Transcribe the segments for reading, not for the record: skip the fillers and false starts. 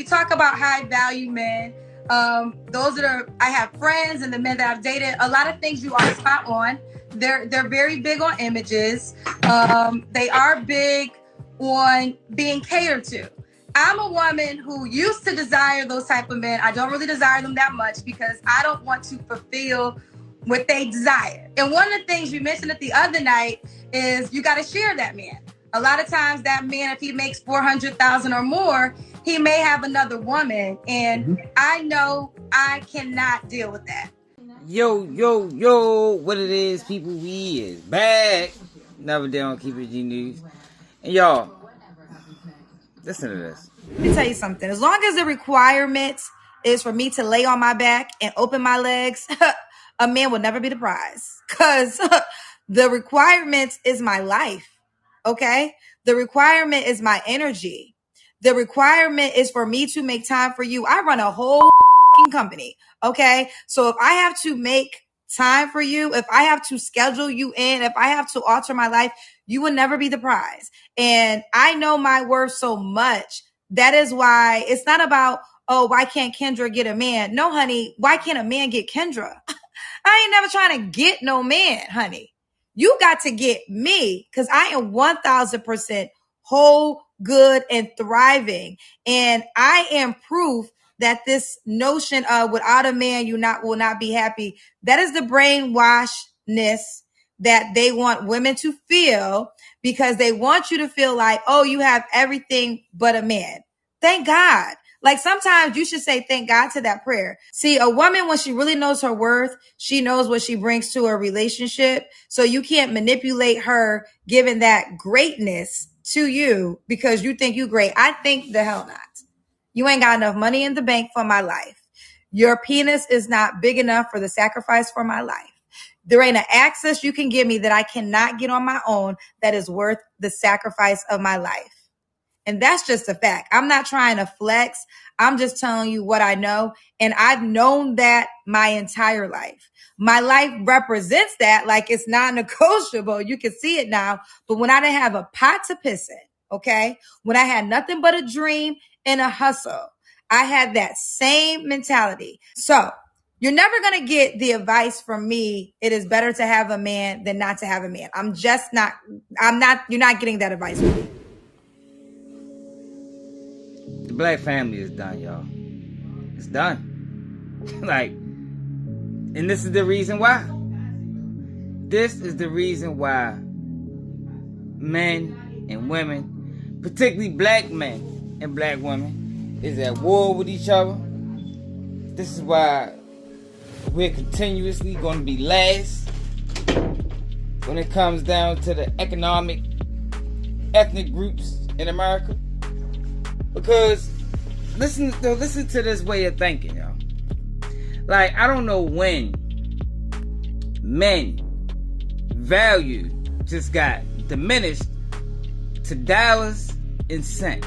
We talk about high value men. I have friends and the men that I've dated. A lot of things you are spot on. They're very big on images. They are big on being catered to. I'm a woman who used to desire those type of men. I don't really desire them that much because I don't want to fulfill what they desire. And one of the things you mentioned it the other night is you got to share that man. A lot of times that man, if he makes 400,000 or more, he may have another woman. And I know I cannot deal with that. Yo, what it is, people, we is back. Never did on Keep It G News. And y'all, listen to this. Let me tell you something. As long as the requirement is for me to lay on my back and open my legs, a man will never be the prize. Because the requirement is my life. Okay? The requirement is my energy. The requirement is for me to make time for you. I run a whole company. Okay? So if I have to make time for you, if I have to schedule you in, if I have to alter my life, you will never be the prize. And I know my worth so much. That is why it's not about, oh, why can't Kendra get a man? No, honey, why can't a man get Kendra? I ain't never trying to get no man, honey. You got to get me because I am 1000% whole, good, and thriving. And I am proof that this notion of without a man, you will not be happy. That is the brainwashedness that they want women to feel because they want you to feel like, oh, you have everything but a man. Thank God. Like sometimes you should say thank God to that prayer. See, a woman, when she really knows her worth, she knows what she brings to a relationship. So you can't manipulate her giving that greatness to you because you think you great. I think the hell not. You ain't got enough money in the bank for my life. Your penis is not big enough for the sacrifice for my life. There ain't an access you can give me that I cannot get on my own that is worth the sacrifice of my life. And that's just a fact. I'm not trying to flex. I'm just telling you what I know. And I've known that my entire life. My life represents that like it's non-negotiable. You can see it now. But when I didn't have a pot to piss in, okay, when I had nothing but a dream and a hustle, I had that same mentality. So you're never going to get the advice from me. It is better to have a man than not to have a man. You're not getting that advice from me. The black family is done, y'all. It's done. And this is the reason why. This is the reason why men and women, particularly black men and black women, is at war with each other. This is why we're continuously going to be last when it comes down to the economic, ethnic groups in America. Because listen to this way of thinking, y'all. Like, I don't know when men value just got diminished to dollars and cents.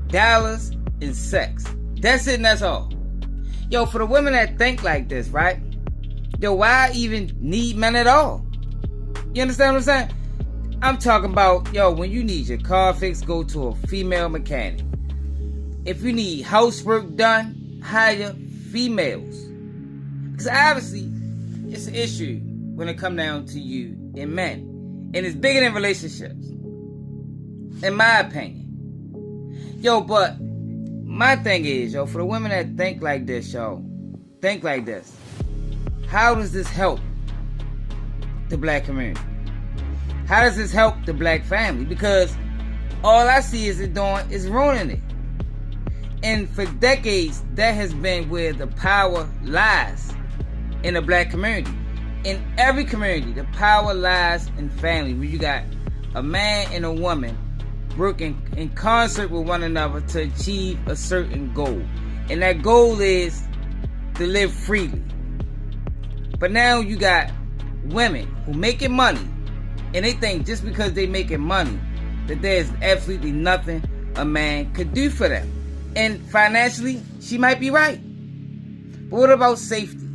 Dollars and sex. That's it and that's all. Yo, for the women that think like this, right? Yo, why even need men at all? You understand what I'm saying? I'm talking about, yo, when you need your car fixed, go to a female mechanic. If you need housework done, hire females. Because obviously, it's an issue when it comes down to you and men. And it's bigger than relationships. In my opinion. Yo, but my thing is, yo, for the women that think like this, yo, think like this. How does this help the black community? How does this help the black family? Because all I see is it doing is ruining it. And for decades, that has been where the power lies in the black community. In every community, the power lies in family, where you got a man and a woman working in concert with one another to achieve a certain goal. And that goal is to live freely. But now you got women who making money, and they think just because they making money that there's absolutely nothing a man could do for them. And financially, she might be right. But what about safety?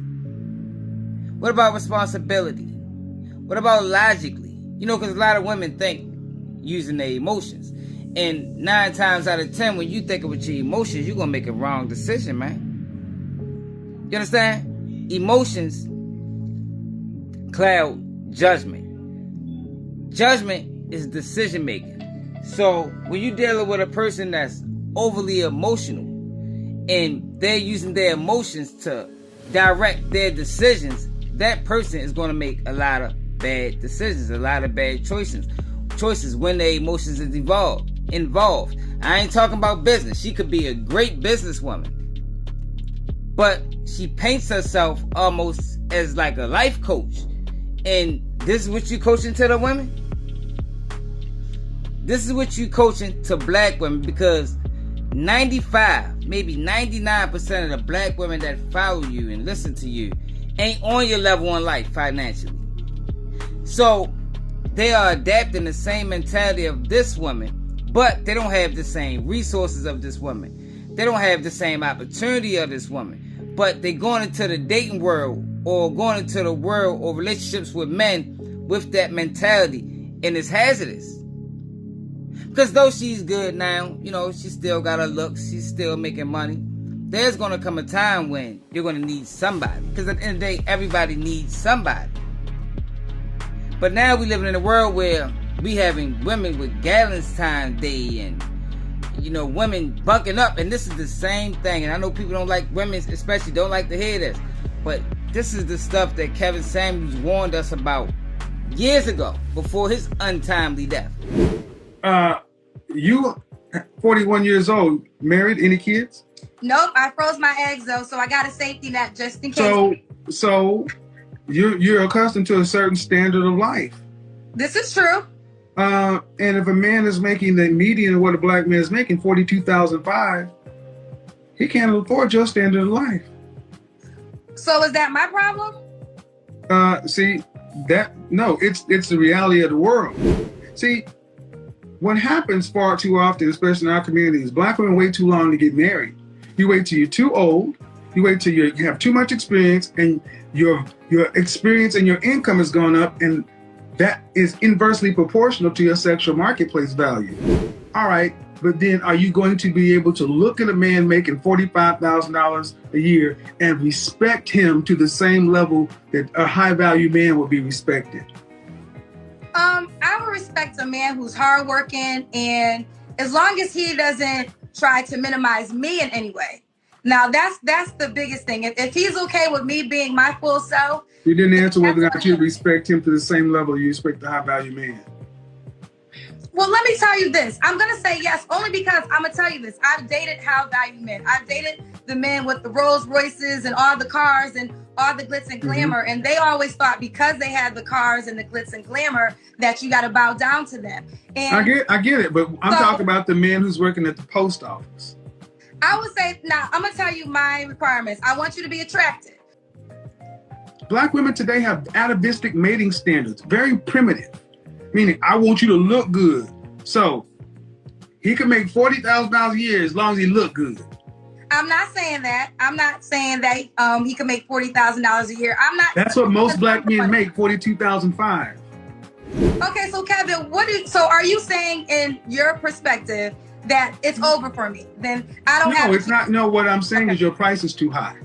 What about responsibility? What about logically? You know, because a lot of women think using their emotions. And 9 times out of 10, when you think with your emotions, you're gonna make a wrong decision, man. You understand? Emotions cloud judgment. Judgment is decision making. So when you're dealing with a person that's overly emotional and they're using their emotions to direct their decisions, that person is going to make a lot of bad decisions, a lot of bad choices when their emotions is involved. I ain't talking about business. She could be a great businesswoman, but she paints herself almost as like a life coach. And this is what you coaching to the women? This is what you coaching to black women, because 95, maybe 99% of the black women that follow you and listen to you ain't on your level in life financially. So they are adapting the same mentality of this woman, but they don't have the same resources of this woman. They don't have the same opportunity of this woman. But they're going into the dating world or going into the world or relationships with men with that mentality, and it's hazardous. Because though she's good now, you know, she still got her looks, she's still making money. There's going to come a time when you're going to need somebody. Because at the end of the day, everybody needs somebody. But now we living in a world where we having women with Valentine's Day and, you know, women bunking up. And this is the same thing. And I know people don't like women, especially don't like to hear this. But this is the stuff that Kevin Samuels warned us about years ago, before his untimely death. You 41 years old, married, any kids? Nope, I froze my eggs though, so I got a safety net just in case. So you're accustomed to a certain standard of life. This is true. And if a man is making the median of what a black man is making, $42,500, he can't afford your standard of life. So is that my problem? See, it's the reality of the world. See, what happens far too often, especially in our communities, black women wait too long to get married. You wait till you're too old. You wait till you have too much experience, and your experience and your income has gone up, and that is inversely proportional to your sexual marketplace value. All right, but then are you going to be able to look at a man making $45,000 a year and respect him to the same level that a high-value man would be respected? I would respect a man who's hardworking, and as long as he doesn't try to minimize me in any way. Now, that's the biggest thing. If he's okay with me being my full self. You didn't answer whether or not you respect him to the same level you respect the high-value man. Well, let me tell you this. I'm going to say yes, only because I'm going to tell you this. I've dated high-value men. I've dated the men with the Rolls Royces and all the cars and all the glitz and glamour. And they always thought because they had the cars and the glitz and glamour that you got to bow down to them. And I get it. But I'm talking about the man who's working at the post office. I would say, now, I'm going to tell you my requirements. I want you to be attractive. Black women today have atavistic mating standards, very primitive. Meaning, I want you to look good. So, he can make $40,000 a year as long as he look good. I'm not saying that. I'm not saying that he can make $40,000 a year. I'm not. That's what most black men make, $42,500. Okay, so Kevin, so are you saying in your perspective that it's over for me? Then I don't have. No, it's not. No, what I'm saying is your price is too high.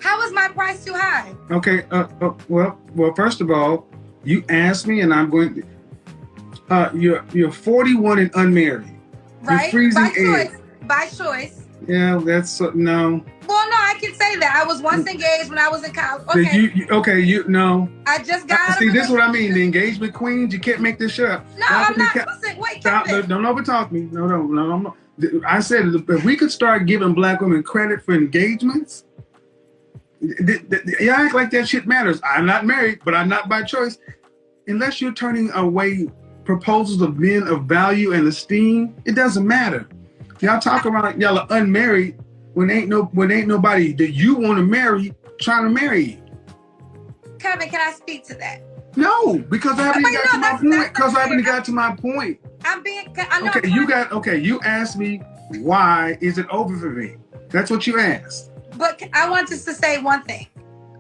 How is my price too high? Okay. Well, first of all, you asked me, and I'm going to. You're 41 and unmarried. Right. You're freezing eggs. By choice. Yeah, that's no. Well, no, I can say that. I was once engaged when I was in college. Okay. No. I just got. See, this is what I mean. The engagement queens. You can't make this shit up. No, I'm not. Listen, wait, Kevin. Don't overtalk me. No. I said if we could start giving black women credit for engagements. You act like that shit matters. I'm not married, but I'm not by choice. Unless you're turning away proposals of men of value and esteem, it doesn't matter. Y'all talk about y'all are unmarried when ain't nobody that you want to marry trying to marry you. Kevin, can I speak to that? No, because I haven't got to my point. Because I haven't got to my point. You asked me why is it over for me? That's what you asked. But I want just to say one thing.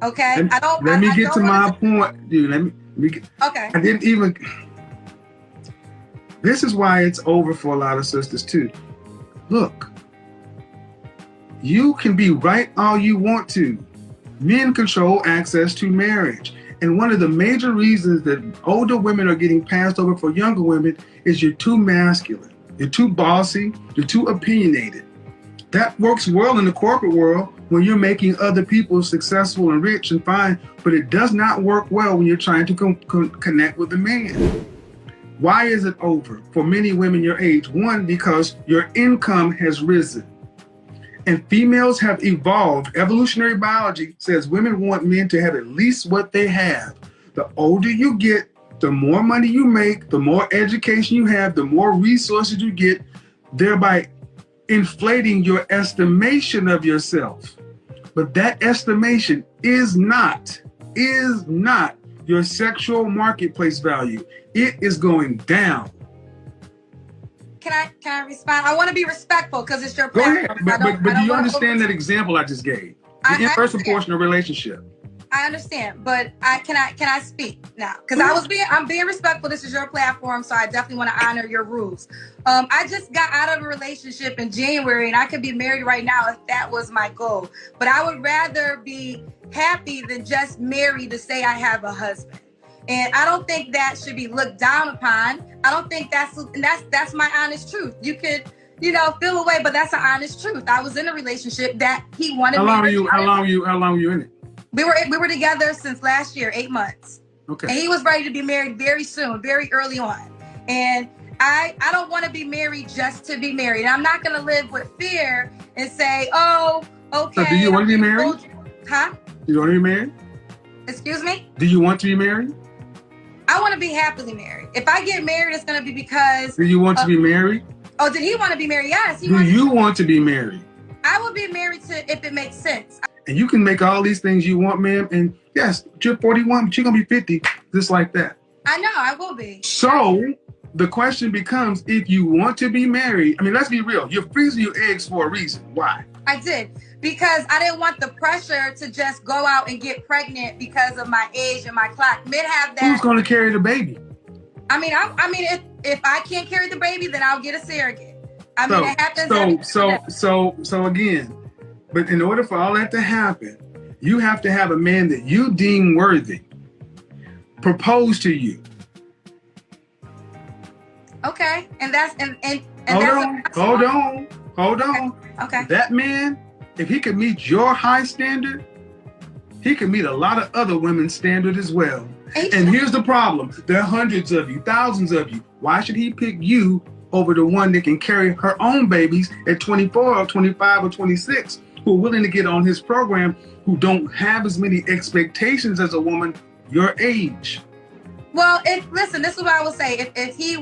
Okay, Let me get to my point, dude. Let me get, okay. I didn't even. This is why it's over for a lot of sisters too. Look, you can be right all you want to. Men control access to marriage. And one of the major reasons that older women are getting passed over for younger women is you're too masculine. You're too bossy. You're too opinionated. That works well in the corporate world when you're making other people successful and rich and fine, but it does not work well when you're trying to connect with a man. Why is it over for many women your age? One, because your income has risen. And females have evolved. Evolutionary biology says women want men to have at least what they have. The older you get, the more money you make, the more education you have, the more resources you get, thereby inflating your estimation of yourself. But that estimation is not your sexual marketplace value. It is going down. Can I respond? I want to be respectful because it's your Go platform. ahead. But do you understand that example I just gave? The inverse proportional relationship. I understand, but can I speak now? Because I'm being respectful. This is your platform, so I definitely want to honor your rules. I just got out of a relationship in January, and I could be married right now if that was my goal. But I would rather be happy than just married to say I have a husband. And I don't think that should be looked down upon. I don't think that's my honest truth. You could, feel away, but that's an honest truth. I was in a relationship that he wanted. How long were you in it? We were together since last year, 8 months. Okay. And he was ready to be married very soon, very early on. And I don't want to be married just to be married. I'm not going to live with fear and say, oh, okay. So do you want to be married? Huh? Do you want to be married? Excuse me? Do you want to be married? I want to be happily married. If I get married, it's going to be because... Do you want to be married? Oh, did he want to be married? Yes. Do you want to be married? I would be married if it makes sense. And you can make all these things you want, ma'am. And yes, you're 41, but you're going to be 50, just like that. I know, I will be. So the question becomes, if you want to be married, let's be real. You're freezing your eggs for a reason. Why? I did. Because I didn't want the pressure to just go out and get pregnant because of my age and my clock. Men have that. Who's going to carry the baby? If I can't carry the baby, then I'll get a surrogate. It happens. So again, but in order for all that to happen, you have to have a man that you deem worthy propose to you. Okay, and that's and hold on. Okay. That man, if he could meet your high standard, he could meet a lot of other women's standard as well. And here's the problem. There are hundreds of you, thousands of you. Why should he pick you over the one that can carry her own babies at 24 or 25 or 26, who are willing to get on his program, who don't have as many expectations as a woman your age? Well, listen, this is what I will say. If he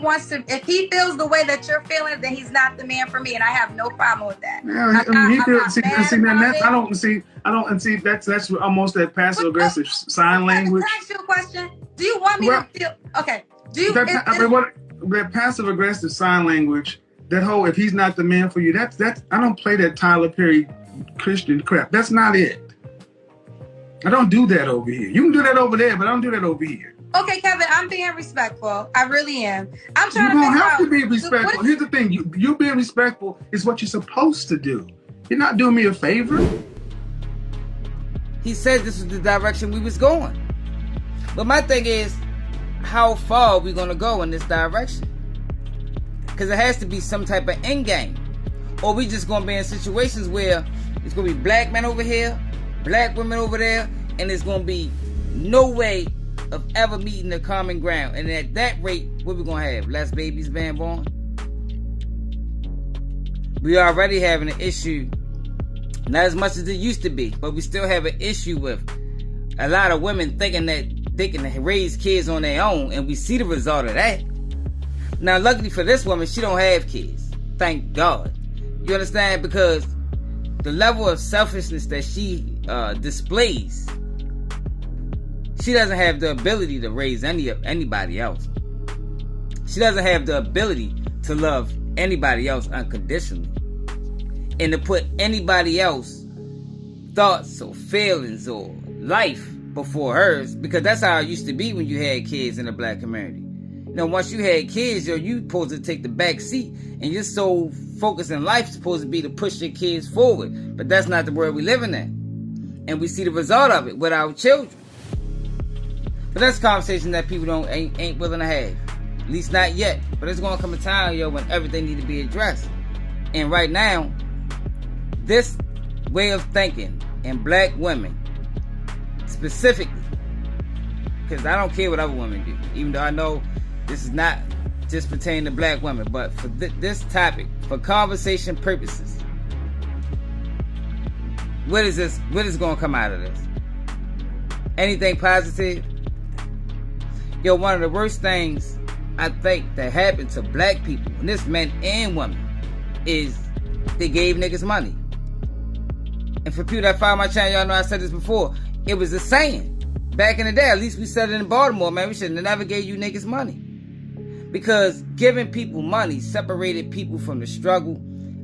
feels the way that you're feeling, then he's not the man for me, and I have no problem with that. That's almost that passive aggressive sign language. Can I ask you a question? Do you want me to feel okay? That passive aggressive sign language, that whole if he's not the man for you, that's I don't play that Tyler Perry Christian crap. That's not it. I don't do that over here. You can do that over there, but I don't do that over here. Okay, Kevin, I'm being respectful. I really am. I'm trying to figure out. You don't have to be respectful. Here's the thing. You being respectful is what you're supposed to do. You're not doing me a favor. He said this was the direction we was going. But my thing is, how far are we going to go in this direction? Because it has to be some type of end game. Or we just going to be in situations where it's going to be black men over here, black women over there, and there's going to be no way of ever meeting the common ground. And at that rate, what we gonna have? Less babies being born? We already having an issue, not as much as it used to be, but we still have an issue with a lot of women thinking that they can raise kids on their own, and we see the result of that. Now, luckily for this woman, she don't have kids. Thank God. You understand? Because the level of selfishness that she displays, she doesn't have the ability to raise anybody else. She doesn't have the ability to love anybody else unconditionally. And to put anybody else thoughts or feelings or life before hers. Because that's how it used to be when you had kids in the black community. once you had kids, you supposed to take the back seat, and your sole focus in life is supposed to be to push your kids forward. But that's not the world we living in, and we see the result of it with our children. But that's a conversation that people ain't willing to have, at least not yet. But it's gonna come a time, when everything need to be addressed. And right now, this way of thinking in black women specifically, because I don't care what other women do, even though I know this is not just pertaining to black women, but for this topic, for conversation purposes, what is going to come out of this? Anything positive? One of the worst things I think that happened to black people, and this men and women, is they gave niggas money. And for people that follow my channel, y'all know I said this before. It was a saying back in the day. At least we said it in Baltimore, man. We should have never gave you niggas money, because giving people money separated people from the struggle.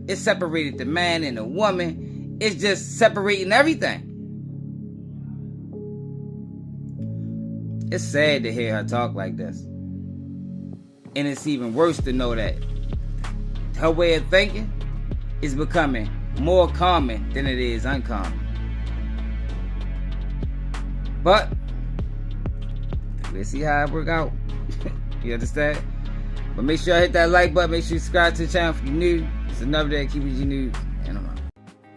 It separated the man and the woman. It's just separating everything. It's sad to hear her talk like this. And it's even worse to know that her way of thinking is becoming more common than it is uncommon. But we'll see how it work out. You understand? But make sure you hit that like button. Make sure you subscribe to the channel if you're new. It's another day of keeping you news. And I'm out.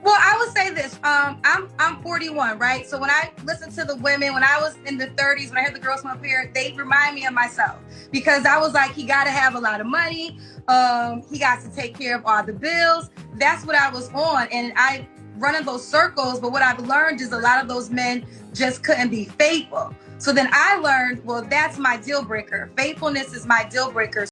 Well, I would say this. I'm 41, right? So when I listen to the women, when I was in the 30s, when I heard the girls from up here, they remind me of myself, because I was like, he got to have a lot of money. He got to take care of all the bills. That's what I was on, and I run in those circles. But what I've learned is a lot of those men just couldn't be faithful. So then I learned, well, that's my deal breaker. Faithfulness is my deal breaker.